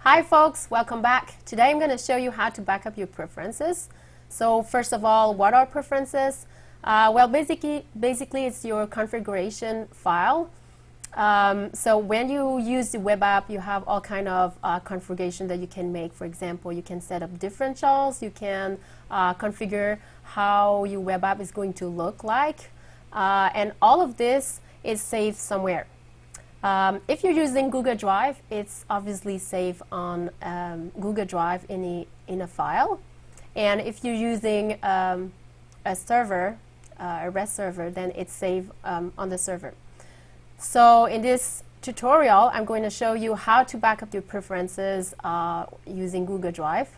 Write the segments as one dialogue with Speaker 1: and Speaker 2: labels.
Speaker 1: Hi folks, welcome back. Today I'm going to show you how to back up your preferences. So first of all, what are preferences? Basically it's your configuration file. So when you use the web app, you have all kind of configuration that you can make. For example, you can set up differentials, you can configure how your web app is going to look like, and all of this is saved somewhere. If you're using Google Drive, it's obviously saved on Google Drive in a file. And if you're using a server, a REST server, then it's saved on the server. So in this tutorial, I'm going to show you how to back up your preferences using Google Drive.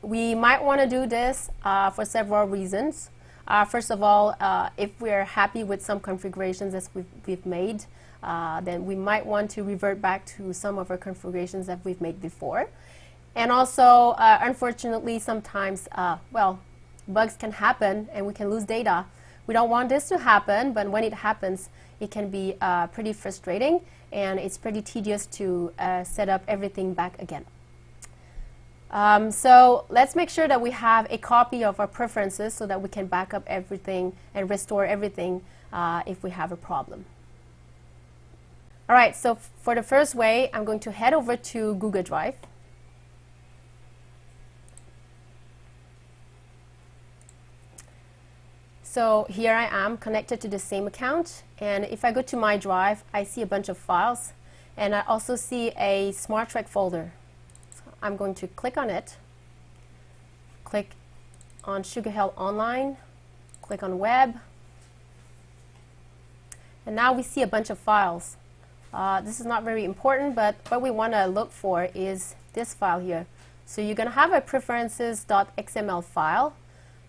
Speaker 1: We might want to do this for several reasons. First of all, if we're happy with some configurations that we've made, then we might want to revert back to some of our configurations that we've made before. And also, unfortunately, sometimes, bugs can happen and we can lose data. We don't want this to happen, but when it happens, it can be pretty frustrating and it's pretty tedious to set up everything back again. So let's make sure that we have a copy of our preferences so that we can back up everything and restore everything if we have a problem. All right, so for the first way, I'm going to head over to Google Drive. So here I am connected to the same account, and if I go to my drive, I see a bunch of files, and I also see a Smart Track folder. I'm going to click on it, click on Sugar Hill Online, click on Web, and now we see a bunch of files. This is not very important, but what we want to look for is this file here. So you're going to have a preferences.xml file.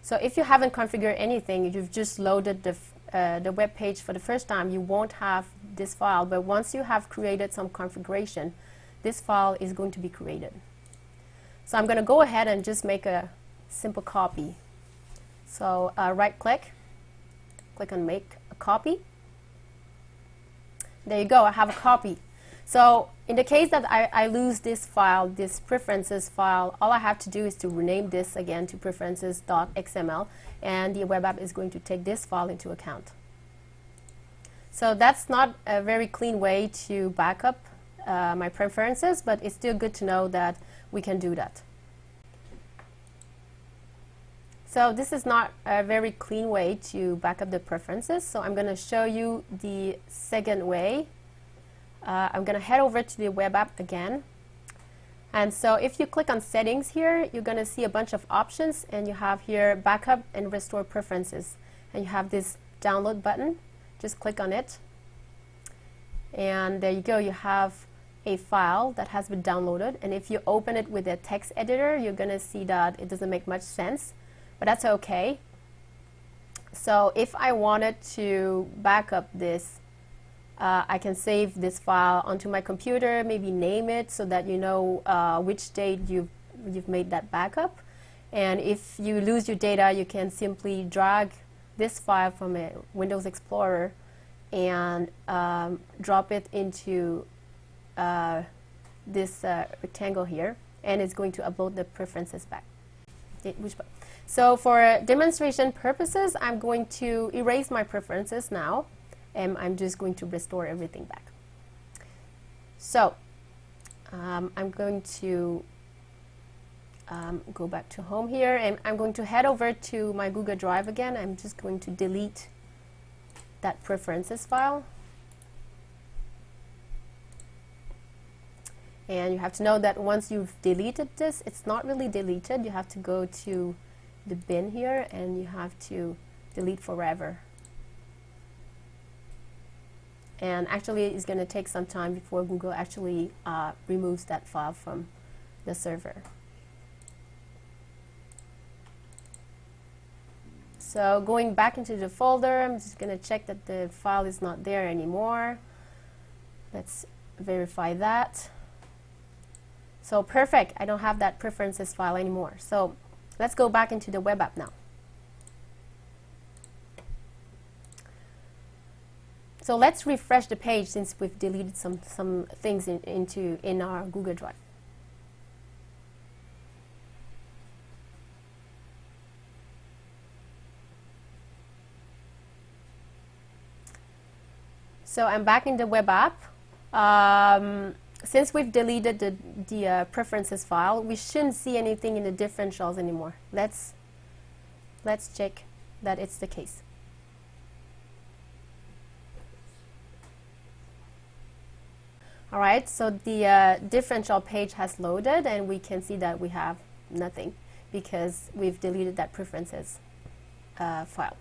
Speaker 1: So if you haven't configured anything, you've just loaded the web page for the first time, you won't have this file. But once you have created some configuration, this file is going to be created. So I'm going to go ahead and just make a simple copy. So right click, click on make a copy. There you go, I have a copy. So in the case that I lose this file, this preferences file, all I have to do is to rename this again to preferences.xml, and the web app is going to take this file into account. So that's not a very clean way to back up my preferences, but it's still good to know that we can do that. So this is not a very clean way to back up the preferences, so I'm going to show you the second way. I'm going to head over to the web app again. And so if you click on settings here, you're going to see a bunch of options, and you have here backup and restore preferences. And you have this download button. Just click on it. And there you go, you have a file that has been downloaded. And if you open it with a text editor, you're going to see that it doesn't make much sense, but that's okay. So if I wanted to back up this, I can save this file onto my computer, maybe name it so that you know which date you've made that backup. And if you lose your data, you can simply drag this file from a Windows Explorer and drop it into this rectangle here, and it's going to upload the preferences back. So for demonstration purposes, I'm going to erase my preferences now, and I'm just going to restore everything back. So I'm going to go back to home here, and I'm going to head over to my Google Drive again. I'm just going to delete that preferences file. And you have to know that once you've deleted this, it's not really deleted. You have to go to the bin here, and you have to delete forever. And actually, it's going to take some time before Google actually removes that file from the server. So going back into the folder, I'm just going to check that the file is not there anymore. Let's verify that. So perfect, I don't have that preferences file anymore. So let's go back into the web app now. So let's refresh the page since we've deleted some things in our Google Drive. So I'm back in the web app. Since we've deleted the preferences file, we shouldn't see anything in the differentials anymore. Let's check that it's the case. All right, so the differential page has loaded, and we can see that we have nothing because we've deleted that preferences file.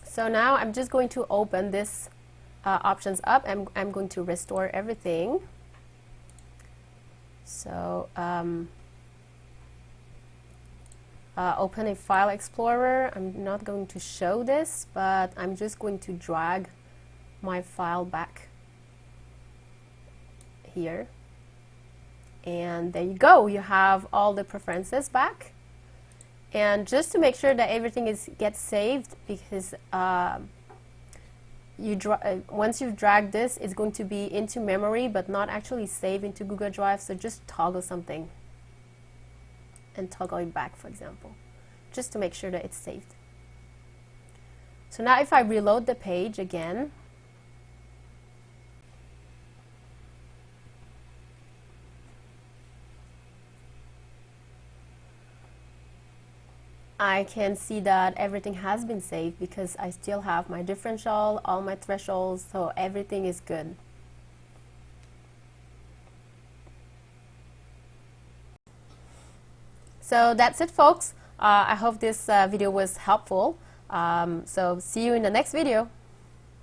Speaker 1: So now I'm just going to open this options up. I'm going to restore everything. So open a file explorer. I'm not going to show this, but I'm just going to drag my file back here. And there you go. You have all the preferences back. And just to make sure that everything gets saved, because once you drag this, it's going to be into memory, but not actually save into Google Drive. So just toggle something and toggle it back, for example, just to make sure that it's saved. So now if I reload the page again, I can see that everything has been saved because I still have my differential, all my thresholds, so everything is good. So that's it, folks. I hope this video was helpful. So see you in the next video.